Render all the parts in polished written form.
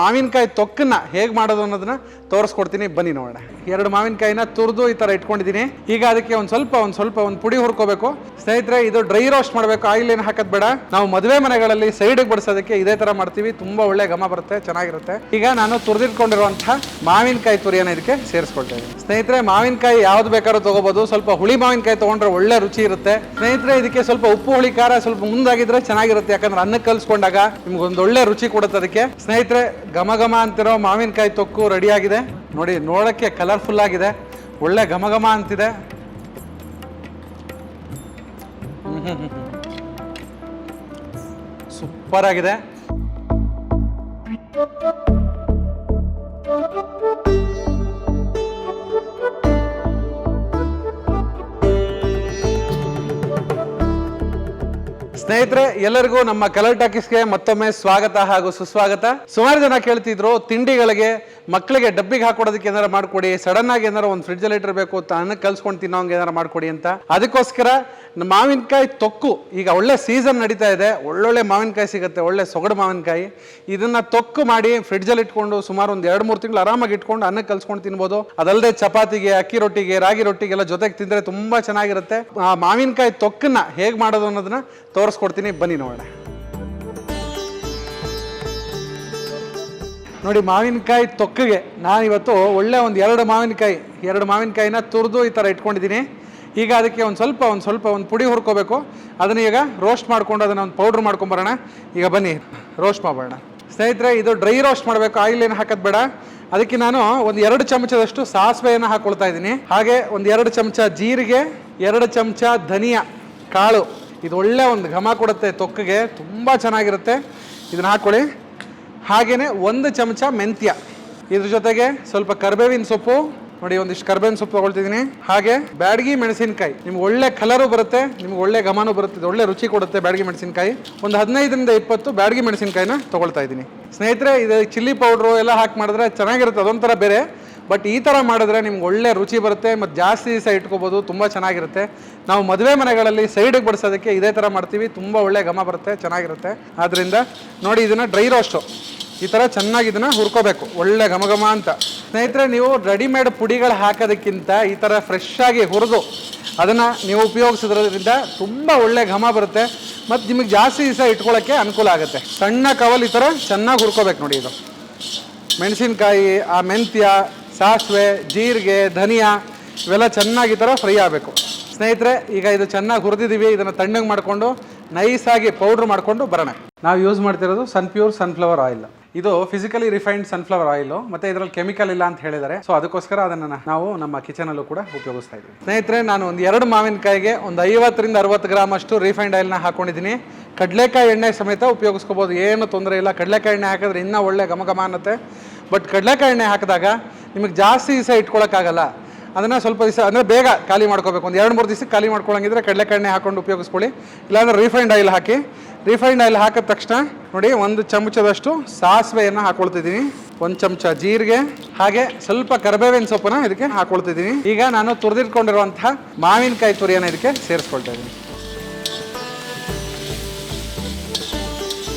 ಮಾವಿನಕಾಯಿ ತೊಕ್ಕನ್ನ ಹೇಗೆ ಮಾಡೋದು ಅನ್ನೋದನ್ನ ತೋರಿಸ್ಕೊಡ್ತೀನಿ, ಬನ್ನಿ ನೋಡೋಣ. 2 ಮಾವಿನಕಾಯಿನ ತುರಿದು ಈ ಥರ ಇಟ್ಕೊಂಡಿದ್ದೀನಿ. ಈಗ ಅದಕ್ಕೆ ಒಂದು ಸ್ವಲ್ಪ ಪುಡಿ ಹುರ್ಕೋಬೇಕು ಸ್ನೇಹಿತರೆ. ಇದು ಡ್ರೈ ರೋಸ್ಟ್ ಮಾಡಬೇಕು, ಆಯಿಲ್ ಏನು ಹಾಕೋದು ಬೇಡ. ನಾವು ಮದುವೆ ಮನೆಗಳಲ್ಲಿ ಸೈಡಿಗೆ ಬಡಿಸೋದಕ್ಕೆ ಇದೇ ಥರ ಮಾಡ್ತೀವಿ, ತುಂಬ ಒಳ್ಳೆ ಘಮ ಬರುತ್ತೆ, ಚೆನ್ನಾಗಿರುತ್ತೆ. ಈಗ ನಾನು ತುರಿದಿಟ್ಕೊಂಡಿರುವಂತಹ ಮಾವಿನಕಾಯಿ ತುರಿಯನ್ನು ಇದಕ್ಕೆ ಸೇರಿಸ್ಕೊಳ್ತಾ ಇದ್ದೀನಿ ಸ್ನೇಹಿತರೆ. ಮಾವಿನಕಾಯಿ ಯಾವ್ದು ಬೇಕಾದ್ರೂ ತಗೋಬಹುದು, ಸ್ವಲ್ಪ ಹುಳಿ ಮಾವಿನಕಾಯಿ ತೊಗೊಂಡ್ರೆ ಒಳ್ಳೆ ರುಚಿ ಇರುತ್ತೆ ಸ್ನೇಹಿತರೆ. ಇದಕ್ಕೆ ಸ್ವಲ್ಪ ಉಪ್ಪು ಹುಳಿ ಖಾರ ಸ್ವಲ್ಪ ಮುಂದಾಗಿದ್ರೆ ಚೆನ್ನಾಗಿರುತ್ತೆ, ಯಾಕಂದ್ರೆ ಅನ್ನಕ್ಕೆ ಕಲ್ಸ್ಕೊಂಡಾಗ ನಿಮ್ಗೊಂದು ಒಳ್ಳೆ ರುಚಿ ಕೊಡುತ್ತೆ ಅದಕ್ಕೆ ಸ್ನೇಹಿತರೆ. ಘಮ ಘಮ ಅಂತಿರೋ ಮಾವಿನಕಾಯಿ ತೊಕ್ಕು ರೆಡಿ ಆಗಿದೆ ನೋಡಿ, ನೋಡಕ್ಕೆ ಕಲರ್ಫುಲ್ ಆಗಿದೆ, ಒಳ್ಳೆ ಘಮ ಘಮ ಅಂತಿದೆ. ಸೂಪರ್ ಆಗಿದೆ. ಸ್ನೇಹಿತರೆ, ಎಲ್ಲರಿಗೂ ನಮ್ಮ ಕಲರ್ ಟಾಕೀಸ್ಗೆ ಮತ್ತೊಮ್ಮೆ ಸ್ವಾಗತ ಹಾಗೂ ಸುಸ್ವಾಗತ. ಸುಮಾರು ಜನ ಕೇಳ್ತಿದ್ರು ತಿಂಡಿಗಳಿಗೆ ಮಕ್ಕಳಿಗೆ ಡಬ್ಬಿಗೆ ಹಾಕೊಡೋದಕ್ಕೆ ಏನಾರು ಮಾಡ್ಕೊಡಿ, ಸಡನ್ ಆಗಿ ಏನಾರು ಒಂದು ಫ್ರಿಡ್ಜಲ್ಲಿ ಇಟ್ಟಿರಬೇಕು, ಅನ್ನಕ್ಕೆ ಕಲ್ಸ್ಕೊಂಡು ತಿನ್ನೋಂಗೆ ಏನಾರು ಮಾಡ್ಕೊಡಿ ಅಂತ. ಅದಕ್ಕೋಸ್ಕರ ಮಾವಿನಕಾಯಿ ತೊಕ್ಕು ಈಗ ಒಳ್ಳೆ ಸೀಸನ್ ನಡೀತಾ ಇದೆ, ಒಳ್ಳೊಳ್ಳೆ ಮಾವಿನಕಾಯಿ ಸಿಗುತ್ತೆ, ಒಳ್ಳೆ ಸೊಗಡು ಮಾವಿನಕಾಯಿ. ಇದನ್ನ ತೊಕ್ಕು ಮಾಡಿ ಫ್ರಿಡ್ಜಲ್ಲಿ ಇಟ್ಕೊಂಡು ಸುಮಾರು ಒಂದು 2-3 ತಿಂಗಳು ಆರಾಮಾಗಿ ಇಟ್ಕೊಂಡು ಅನ್ನಕ್ಕೆ ಕಲ್ಸ್ಕೊಂಡು ತಿನ್ಬೋದು. ಅದಲ್ಲದೆ ಚಪಾತಿಗೆ, ಅಕ್ಕಿ ರೊಟ್ಟಿಗೆ, ರಾಗಿ ರೊಟ್ಟಿಗೆಲ್ಲ ಜೊತೆಗೆ ತಿಂದರೆ ತುಂಬಾ ಚೆನ್ನಾಗಿರುತ್ತೆ. ಆ ಮಾವಿನಕಾಯಿ ತೊಕ್ಕನ್ನ ಹೇಗೆ ಮಾಡೋದು ಅನ್ನೋದನ್ನ ತೋರಿಸ್ಕೊಡ್ತೀನಿ, ಬನ್ನಿ ನೋಡೋಣ. ನೋಡಿ, ಮಾವಿನಕಾಯಿ ತೊಕ್ಕಿಗೆ ನಾನಿವತ್ತು ಒಳ್ಳೆ ಒಂದು 2 ಮಾವಿನಕಾಯಿನ ತುರಿದು ಈ ಥರ ಇಟ್ಕೊಂಡಿದ್ದೀನಿ. ಈಗ ಅದಕ್ಕೆ ಒಂದು ಸ್ವಲ್ಪ ಪುಡಿ ಹುರ್ಕೋಬೇಕು. ಅದನ್ನ ಈಗ ರೋಸ್ಟ್ ಮಾಡ್ಕೊಂಡು ಅದನ್ನ ಒಂದು ಪೌಡ್ರ್ ಮಾಡ್ಕೊಂಬರೋಣ. ಈಗ ಬನ್ನಿ ರೋಸ್ಟ್ ಮಾಡೋಣ ಸ್ನೇಹಿತರೆ. ಇದು ಡ್ರೈ ರೋಸ್ಟ್ ಮಾಡಬೇಕು, ಆಯಿಲ್ ಏನು ಹಾಕೋದು ಬೇಡ. ಅದಕ್ಕೆ ನಾನು ಒಂದು 2 ಚಮಚದಷ್ಟು ಸಾಸಿವೆಯನ್ನು ಹಾಕೊಳ್ತಾ ಇದ್ದೀನಿ. ಹಾಗೆ ಒಂದು 2 ಚಮಚ ಜೀರಿಗೆ, 2 ಚಮಚ ಧನಿಯಾ ಕಾಳು. ಇದು ಒಳ್ಳೆ ಒಂದು ಘಮ ಕೊಡುತ್ತೆ ತೊಕ್ಕಿಗೆ, ತುಂಬ ಚೆನ್ನಾಗಿರುತ್ತೆ. ಇದನ್ನ ಹಾಕ್ಕೊಳ್ಳಿ. ಹಾಗೆಯೇ 1 ಚಮಚ ಮೆಂತ್ಯ, ಇದ್ರ ಜೊತೆಗೆ ಸ್ವಲ್ಪ ಕರಿಬೇವಿನ ಸೊಪ್ಪು. ನೋಡಿ, ಒಂದಿಷ್ಟು ಕರಿಬೇವಿನ ಸೊಪ್ಪು ತಗೊಳ್ತಿದ್ದೀನಿ. ಹಾಗೆ ಬ್ಯಾಡಗಿ ಮೆಣಸಿನಕಾಯಿ, ನಿಮ್ಗೆ ಒಳ್ಳೆ ಕಲರು ಬರುತ್ತೆ, ನಿಮ್ಗೆ ಒಳ್ಳೆ ಘಮನೂ ಬರುತ್ತೆ, ಒಳ್ಳೆ ರುಚಿ ಕೊಡುತ್ತೆ ಬ್ಯಾಡಗಿ ಮೆಣಸಿನಕಾಯಿ. ಒಂದು 15-20 ಬ್ಯಾಡಗಿ ಮೆಣಸಿನಕಾಯಿನ ತೊಗೊಳ್ತಾ ಇದ್ದೀನಿ ಸ್ನೇಹಿತರೆ. ಇದು ಚಿಲ್ಲಿ ಪೌಡ್ರು ಎಲ್ಲ ಹಾಕಿ ಮಾಡಿದ್ರೆ ಚೆನ್ನಾಗಿರುತ್ತೆ, ಅದೊಂಥರ ಬೇರೆ. ಬಟ್ ಈ ಥರ ಮಾಡಿದ್ರೆ ನಿಮ್ಗೆ ಒಳ್ಳೆ ರುಚಿ ಬರುತ್ತೆ ಮತ್ತು ಜಾಸ್ತಿ ದಿವಸ ಇಟ್ಕೋಬೋದು, ತುಂಬ ಚೆನ್ನಾಗಿರುತ್ತೆ. ನಾವು ಮದುವೆ ಮನೆಗಳಲ್ಲಿ ಸೈಡಿಗೆ ಬಡಿಸೋದಕ್ಕೆ ಇದೇ ಥರ ಮಾಡ್ತೀವಿ, ತುಂಬ ಒಳ್ಳೆ ಘಮ ಬರುತ್ತೆ, ಚೆನ್ನಾಗಿರುತ್ತೆ. ಆದ್ದರಿಂದ ನೋಡಿ, ಇದನ್ನು ಡ್ರೈ ರೋಸ್ಟು ಈ ಥರ ಚೆನ್ನಾಗಿ ಇದನ್ನು ಹುರ್ಕೋಬೇಕು, ಒಳ್ಳೆ ಘಮ ಘಮ ಅಂತ. ಸ್ನೇಹಿತರೆ, ನೀವು ರೆಡಿಮೇಡ್ ಪುಡಿಗಳು ಹಾಕೋದಕ್ಕಿಂತ ಈ ಥರ ಫ್ರೆಶ್ ಆಗಿ ಹುರಿದು ಅದನ್ನು ನೀವು ಉಪಯೋಗಿಸೋದ್ರಿಂದ ತುಂಬ ಒಳ್ಳೆ ಘಮ ಬರುತ್ತೆ ಮತ್ತು ನಿಮಗೆ ಜಾಸ್ತಿ ದಿವಸ ಇಟ್ಕೊಳ್ಳೋಕ್ಕೆ ಅನುಕೂಲ ಆಗುತ್ತೆ. ಸಣ್ಣ ಕವಲ್ ಈ ಥರ ಚೆನ್ನಾಗಿ ಹುರ್ಕೋಬೇಕು ನೋಡಿ. ಇದು ಮೆಣಸಿನ್ಕಾಯಿ, ಆ ಮೆಂತ್ಯ, ಸಾಸಿವೆ, ಜೀರಿಗೆ, ಧನಿಯಾ ಇವೆಲ್ಲ ಚೆನ್ನಾಗಿ ಈ ಥರ ಫ್ರೈ ಆಗಬೇಕು ಸ್ನೇಹಿತರೆ. ಈಗ ಇದು ಚೆನ್ನಾಗಿ ಹುರಿದಿದ್ದೀವಿ, ಇದನ್ನು ತಣ್ಣಗೆ ಮಾಡಿಕೊಂಡು ನೈಸಾಗಿ ಪೌಡ್ರ್ ಮಾಡಿಕೊಂಡು ಬರೋಣ. ನಾವು ಯೂಸ್ ಮಾಡ್ತಿರೋದು ಪ್ಯೂರ್ ಸನ್ಫ್ಲವರ್ ಆಯಿಲ್. ಇದು ಫಿಸಿಕಲಿ ರಿಫೈನ್ಡ್ ಸನ್ಫ್ಲವರ್ ಆಯಿಲ್, ಮತ್ತೆ ಇದರಲ್ಲಿ ಕೆಮಿಕಲ್ ಇಲ್ಲ ಅಂತ ಹೇಳಿದ್ದಾರೆ. ಸೊ ಅದಕ್ಕೋಸ್ಕರ ಅದನ್ನು ನಾವು ನಮ್ಮ ಕಿಚನಲ್ಲೂ ಕೂಡ ಉಪಯೋಗಿಸ್ತಾ ಇದ್ದೀವಿ ಸ್ನೇಹಿತರೆ. ನಾನು ಒಂದು 2 ಮಾವಿನಕಾಯಿಗೆ ಒಂದು 50-60 ಗ್ರಾಮ್ ಅಷ್ಟು ರಿಫೈನ್ಡ್ ಆಯಿಲ್ನ ಹಾಕೊಂಡಿದ್ದೀನಿ. ಕಡಲೆಕಾಯಿ ಎಣ್ಣೆ ಸಮೇತ ಉಪಯೋಗಿಸ್ಕೋಬೋದು, ಏನು ತೊಂದರೆ ಇಲ್ಲ. ಕಡಲೆಕಾಯಿ ಎಣ್ಣೆ ಹಾಕಿದ್ರೆ ಇನ್ನೂ ಒಳ್ಳೆ ಘಮ ಘಮ ಅನ್ನತ್ತೆ. ಬಟ್ ಕಡಲೆಕಾಯಿ ಎಣ್ಣೆ ಹಾಕಿದಾಗ ನಿಮಗೆ ಜಾಸ್ತಿ ದಿವಸ ಇಟ್ಕೊಳ್ಳೋಕ್ಕಾಗಲ್ಲ, ಅದನ್ನು ಸ್ವಲ್ಪ ದಿವಸ ಅಂದರೆ ಬೇಗ ಖಾಲಿ ಮಾಡ್ಕೋಬೇಕು. ಒಂದು 2-3 ದಿವಸಕ್ಕೆ ಖಾಲಿ ಮಾಡ್ಕೊಳ್ಳೋಂಗಿದ್ರೆ ಕಡಲೆಕಾಯಿ ಎಣ್ಣೆ ಹಾಕೊಂಡು ಉಪಯೋಗಿಸ್ಕೊಳ್ಳಿ. ಇಲ್ಲಾಂದರೆ ರಿಫೈನ್ಡ್ ಆಯಿಲ್ ಹಾಕಿ. ರಿಫೈನ್ಡ್ ಆಯಿಲ್ ಹಾಕಿದ ತಕ್ಷಣ ನೋಡಿ, 1 ಚಮಚದಷ್ಟು ಸಾಸಿವೆಯನ್ನು ಹಾಕೊಳ್ತಿದ್ದೀನಿ, 1 ಚಮಚ ಜೀರಿಗೆ, ಹಾಗೆ ಸ್ವಲ್ಪ ಕರಿಬೇವಿನ ಸೊಪ್ಪನ್ನ ಇದಕ್ಕೆ ಹಾಕೊಳ್ತಿದ್ದೀನಿ. ಈಗ ನಾನು ತುರಿದಿಟ್ಕೊಂಡಿರುವಂತಹ ಮಾವಿನಕಾಯಿ ತುರಿಯನ್ನು ಇದಕ್ಕೆ ಸೇರಿಸ್ಕೊಳ್ತಾ ಇದ್ದೀನಿ.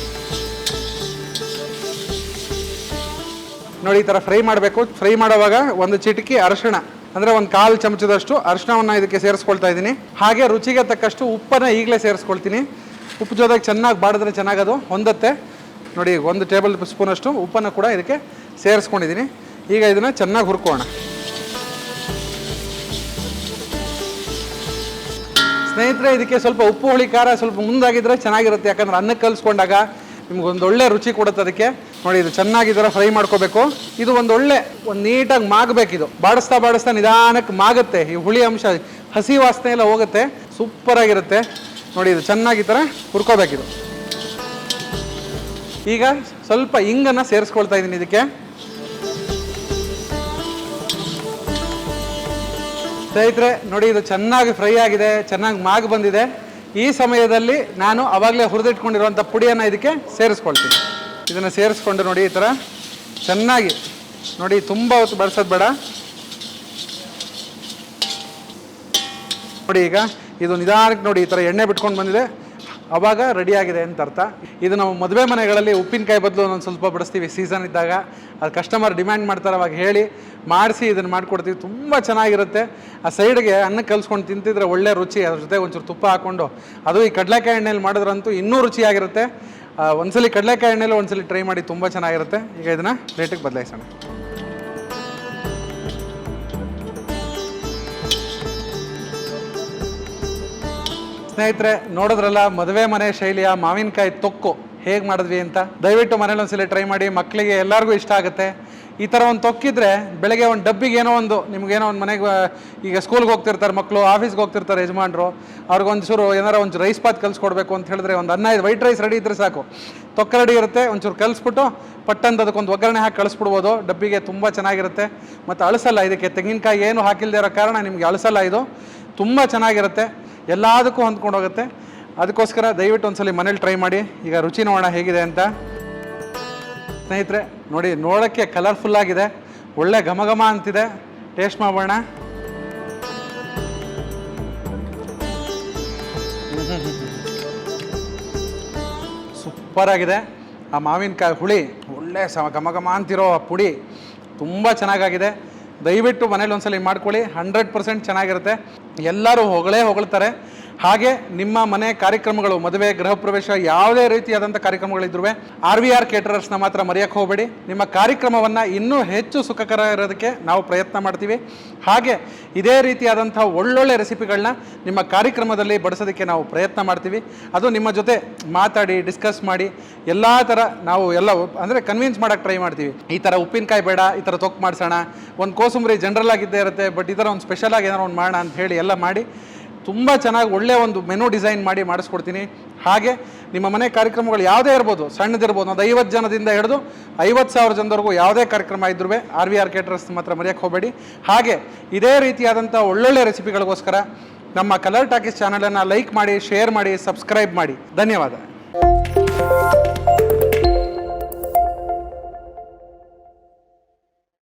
ನೋಡಿ, ಈ ಥರ ಫ್ರೈ ಮಾಡಬೇಕು. ಫ್ರೈ ಮಾಡುವಾಗ 1 ಚಿಟಿಕೆ ಅರಿಶಿಣ ಅಂದರೆ 1/4 ಚಮಚದಷ್ಟು ಅರಿಶಿಣವನ್ನು ಇದಕ್ಕೆ ಸೇರಿಸ್ಕೊಳ್ತಾ ಇದ್ದೀನಿ. ಹಾಗೆ ರುಚಿಗೆ ತಕ್ಕಷ್ಟು ಉಪ್ಪನ್ನು ಈಗಲೇ ಸೇರಿಸ್ಕೊಳ್ತೀನಿ. ಉಪ್ಪು ಜೊತೆಗೆ ಚೆನ್ನಾಗಿ ಬಾಡಿದ್ರೆ ಚೆನ್ನಾಗದು ಹೊಂದತ್ತೆ. ನೋಡಿ, 1 ಟೇಬಲ್ ಸ್ಪೂನಷ್ಟು ಉಪ್ಪನ್ನು ಕೂಡ ಇದಕ್ಕೆ ಸೇರಿಸ್ಕೊಂಡಿದ್ದೀನಿ. ಈಗ ಇದನ್ನು ಚೆನ್ನಾಗಿ ಹುರ್ಕೋಣ ಸ್ನೇಹಿತರೆ. ಇದಕ್ಕೆ ಸ್ವಲ್ಪ ಉಪ್ಪು ಹುಳಿ ಖಾರ ಸ್ವಲ್ಪ ಮುಂದಾಗಿದ್ರೆ ಚೆನ್ನಾಗಿರುತ್ತೆ, ಯಾಕಂದ್ರೆ ಅನ್ನಕ್ಕೆ ಕಲ್ಸ್ಕೊಂಡಾಗ ನಿಮ್ಗೊಂದು ಒಳ್ಳೆ ರುಚಿ ಕೊಡುತ್ತೆ ಅದಕ್ಕೆ. ನೋಡಿ, ಇದು ಚೆನ್ನಾಗಿ ಇದರ ಫ್ರೈ ಮಾಡ್ಕೋಬೇಕು. ಇದು ಒಂದು ನೀಟಾಗಿ ಮಾಗಬೇಕು. ಇದು ಬಾಡಿಸ್ತಾ ನಿಧಾನಕ್ಕೆ ಮಾಗುತ್ತೆ. ಈ ಹುಳಿ ಅಂಶ, ಹಸಿ ವಾಸನೆ ಎಲ್ಲ ಹೋಗುತ್ತೆ, ಸೂಪರ್ ಆಗಿರುತ್ತೆ. ನೋಡಿ, ಇದು ಚೆನ್ನಾಗಿ ಈ ಥರ ಹುರ್ಕೋಬೇಕಿದು. ಈಗ ಸ್ವಲ್ಪ ಇಂಗನ್ನು ಸೇರಿಸ್ಕೊಳ್ತಾ ಇದ್ದೀನಿ ಇದಕ್ಕೆ ಸ್ನೇಹಿತರೆ. ನೋಡಿ, ಇದು ಚೆನ್ನಾಗಿ ಫ್ರೈ ಆಗಿದೆ, ಚೆನ್ನಾಗಿ ಮಾಗಿ ಬಂದಿದೆ. ಈ ಸಮಯದಲ್ಲಿ ನಾನು ಆವಾಗಲೇ ಹುರಿದಿಟ್ಕೊಂಡಿರುವಂಥ ಪುಡಿಯನ್ನು ಇದಕ್ಕೆ ಸೇರಿಸ್ಕೊಳ್ತೀನಿ. ಇದನ್ನು ಸೇರಿಸ್ಕೊಂಡು ನೋಡಿ, ಈ ಥರ ಚೆನ್ನಾಗಿ ನೋಡಿ, ತುಂಬ ಹೊತ್ತು ಬಳಸೋದು ಬೇಡ. ನೋಡಿ, ಈಗ ಇದು ನಿಧಾನಕ್ಕೆ ನೋಡಿ ಈ ಥರ ಎಣ್ಣೆ ಬಿಟ್ಕೊಂಡು ಬಂದಿದೆ. ಆವಾಗ ರೆಡಿಯಾಗಿದೆ ಅಂತ ಅರ್ಥ. ಇದು ನಾವು ಮದುವೆ ಮನೆಗಳಲ್ಲಿ ಉಪ್ಪಿನಕಾಯಿ ಬದಲು ಒಂದೊಂದು ಸ್ವಲ್ಪ ಬಡಿಸ್ತೀವಿ ಸೀಸನ್ ಇದ್ದಾಗ. ಅದು ಕಸ್ಟಮರ್ ಡಿಮ್ಯಾಂಡ್ ಮಾಡ್ತಾರೆ, ಅವಾಗ ಹೇಳಿ ಮಾಡಿಸಿ ಇದನ್ನು ಮಾಡಿಕೊಡ್ತೀವಿ. ತುಂಬ ಚೆನ್ನಾಗಿರುತ್ತೆ. ಆ ಸೈಡ್ಗೆ ಅನ್ನ ಕಲಿಸ್ಕೊಂಡು ತಿಂತಿದ್ರೆ ಒಳ್ಳೆ ರುಚಿ. ಅದ್ರ ಜೊತೆ ಒಂಚೂರು ತುಪ್ಪ ಹಾಕ್ಕೊಂಡು, ಅದು ಈ ಕಡಲೆಕಾಯಿ ಎಣ್ಣೆಯಲ್ಲಿ ಮಾಡಿದ್ರಂತೂ ಇನ್ನೂ ರುಚಿಯಾಗಿರುತ್ತೆ. ಒಂದ್ಸಲಿ ಕಡಲೆಕಾಯಿ ಎಣ್ಣೆಲಿ ಒಂದ್ಸಲಿ ಟ್ರೈ ಮಾಡಿ, ತುಂಬ ಚೆನ್ನಾಗಿರುತ್ತೆ. ಈಗ ಇದನ್ನು ಪ್ಲೇಟಿಗೆ ಬದಲಾಯಿಸೋಣ. ಸ್ನೇಹಿತರೆ, ನೋಡಿದ್ರಲ್ಲ ಮದುವೆ ಮನೆ ಶೈಲಿಯ ಮಾವಿನಕಾಯಿ ತೊಕ್ಕು ಹೇಗೆ ಮಾಡಿದ್ವಿ ಅಂತ. ದಯವಿಟ್ಟು ಮನೇಲಿ ಒಂದ್ಸಲ ಟ್ರೈ ಮಾಡಿ, ಮಕ್ಕಳಿಗೆ ಎಲ್ಲರಿಗೂ ಇಷ್ಟ ಆಗುತ್ತೆ. ಈ ಥರ ಒಂದು ತೊಕ್ಕಿದ್ರೆ ಬೆಳಗ್ಗೆ ಒಂದು ಡಬ್ಬಿಗೆ ಏನೋ ಒಂದು ನಿಮ್ಗೇನೋ ಒಂದು ಮನೆಗೆ, ಈಗ ಸ್ಕೂಲ್ಗೆ ಹೋಗ್ತಿರ್ತಾರೆ ಮಕ್ಕಳು, ಆಫೀಸ್ಗೆ ಹೋಗ್ತಿರ್ತಾರೆ ಯಜಮಾನರು, ಅವ್ರಿಗೊಂಚೂರು ಏನಾರು ಒಂಚೂರು ರೈಸ್ ಬಾತ್ ಕಲಿಸ್ಕೊಡ್ಬೇಕು ಅಂತ ಹೇಳಿದ್ರೆ ಒಂದು ಅನ್ನ ವೈಟ್ ರೈಸ್ ರೆಡಿ ಇದ್ದರೆ ಸಾಕು. ತೊಕ್ಕ ರೆಡಿ ಇರುತ್ತೆ, ಒಂಚೂರು ಕಲಿಸ್ಬಿಟ್ಟು ಪಟ್ಟಂದು ಅದಕ್ಕೊಂದು ಒಗ್ಗರಣೆ ಹಾಕಿ ಕಳಿಸ್ಬಿಡ್ಬೋದು ಡಬ್ಬಿಗೆ. ತುಂಬ ಚೆನ್ನಾಗಿರುತ್ತೆ ಮತ್ತು ಅಳಿಸಲ್ಲ. ಇದಕ್ಕೆ ತೆಂಗಿನಕಾಯಿ ಏನು ಹಾಕಿಲ್ಲದೆ ಇರೋ ಕಾರಣ ನಿಮಗೆ ಅಳಿಸಲ್ಲ. ಇದು ತುಂಬ ಚೆನ್ನಾಗಿರುತ್ತೆ, ಎಲ್ಲದಕ್ಕೂ ಹೊಂದ್ಕೊಂಡು ಹೋಗುತ್ತೆ. ಅದಕ್ಕೋಸ್ಕರ ದಯವಿಟ್ಟು ಒಂದ್ಸಲಿ ಮನೇಲಿ ಟ್ರೈ ಮಾಡಿ. ಈಗ ರುಚಿ ನೋಡೋಣ ಹೇಗಿದೆ ಅಂತ. ಸ್ನೇಹಿತರೆ ನೋಡಿ, ನೋಡೋಕ್ಕೆ ಕಲರ್ಫುಲ್ ಆಗಿದೆ, ಒಳ್ಳೆ ಘಮ ಘಮ ಅಂತಿದೆ. ಟೇಸ್ಟ್ ಮಾಡೋಣ. ಸೂಪರ್ ಆಗಿದೆ. ಆ ಮಾವಿನಕಾಯಿ ಹುಳಿ ಒಳ್ಳೆ ಘಮ ಘಮ ಅಂತಿರೋ ಆ ಪುಡಿ ತುಂಬ ಚೆನ್ನಾಗಾಗಿದೆ. ದಯವಿಟ್ಟು ಮನೇಲಿ ಒಂದ್ಸಲ ಮಾಡ್ಕೊಳ್ಳಿ, 100% ಚೆನ್ನಾಗಿರುತ್ತೆ. ಎಲ್ಲರೂ ಹೊಗಳ್ತಾರೆ. ಹಾಗೆ ನಿಮ್ಮ ಮನೆ ಕಾರ್ಯಕ್ರಮಗಳು, ಮದುವೆ, ಗೃಹ ಪ್ರವೇಶ, ಯಾವುದೇ ರೀತಿಯಾದಂಥ ಕಾರ್ಯಕ್ರಮಗಳಿದ್ರೂ RVR ಕೇಟರರ್ಸ್ನ ಮಾತ್ರ ಮರೆಯೋಕ್ಕೆ ಹೋಗಬೇಡಿ. ನಿಮ್ಮ ಕಾರ್ಯಕ್ರಮವನ್ನು ಇನ್ನೂ ಹೆಚ್ಚು ಸುಖಕರ ಇರೋದಕ್ಕೆ ನಾವು ಪ್ರಯತ್ನ ಮಾಡ್ತೀವಿ. ಹಾಗೆ ಇದೇ ರೀತಿಯಾದಂಥ ಒಳ್ಳೊಳ್ಳೆ ರೆಸಿಪಿಗಳನ್ನ ನಿಮ್ಮ ಕಾರ್ಯಕ್ರಮದಲ್ಲಿ ಬಡಿಸೋದಕ್ಕೆ ನಾವು ಪ್ರಯತ್ನ ಮಾಡ್ತೀವಿ. ಅದು ನಿಮ್ಮ ಜೊತೆ ಮಾತಾಡಿ ಡಿಸ್ಕಸ್ ಮಾಡಿ ಎಲ್ಲ ಥರ ನಾವು ಎಲ್ಲ ಅಂದರೆ ಕನ್ವಿನ್ಸ್ ಮಾಡೋಕ್ಕೆ ಟ್ರೈ ಮಾಡ್ತೀವಿ. ಈ ಥರ ಉಪ್ಪಿನಕಾಯಿ ಬೇಡ, ಈ ಥರ ತೊಕ್ಕು ಮಾಡಿಸೋಣ, ಒಂದು ಕೋಸಂಬರಿ ಜನರಲ್ ಆಗಿದ್ದೇ ಇರುತ್ತೆ, ಬಟ್ ಈ ಥರ ಒಂದು ಸ್ಪೆಷಲಾಗಿ ಏನಾರು ಒಂದು ಮಾಡೋಣ ಅಂತ ಹೇಳಿ ಎಲ್ಲ ಮಾಡಿ ತುಂಬ ಚೆನ್ನಾಗಿ ಒಳ್ಳೆಯ ಒಂದು ಮೆನು ಡಿಸೈನ್ ಮಾಡಿ ಮಾಡಿಸ್ಕೊಡ್ತೀನಿ. ಹಾಗೆ ನಿಮ್ಮ ಮನೆ ಕಾರ್ಯಕ್ರಮಗಳು ಯಾವುದೇ ಇರ್ಬೋದು, ಸಣ್ಣದಿರ್ಬೋದು, ಒಂದು 50 ಜನದಿಂದ ಹಿಡಿದು 50,000 ಜನದವರೆಗೂ ಯಾವುದೇ ಕಾರ್ಯಕ್ರಮ ಇದ್ರೂ RVR ಕೇಟರರ್ಸ್ ಮಾತ್ರ ಮರೆಯೋಕ್ಕೆ ಹೋಗಬೇಡಿ. ಹಾಗೆ ಇದೇ ರೀತಿಯಾದಂಥ ಒಳ್ಳೊಳ್ಳೆ ರೆಸಿಪಿಗಳಿಗೋಸ್ಕರ ನಮ್ಮ ಕಲರ್ ಟಾಕೀಸ್ ಚಾನಲನ್ನು ಲೈಕ್ ಮಾಡಿ, ಶೇರ್ ಮಾಡಿ, ಸಬ್ಸ್ಕ್ರೈಬ್ ಮಾಡಿ. ಧನ್ಯವಾದ.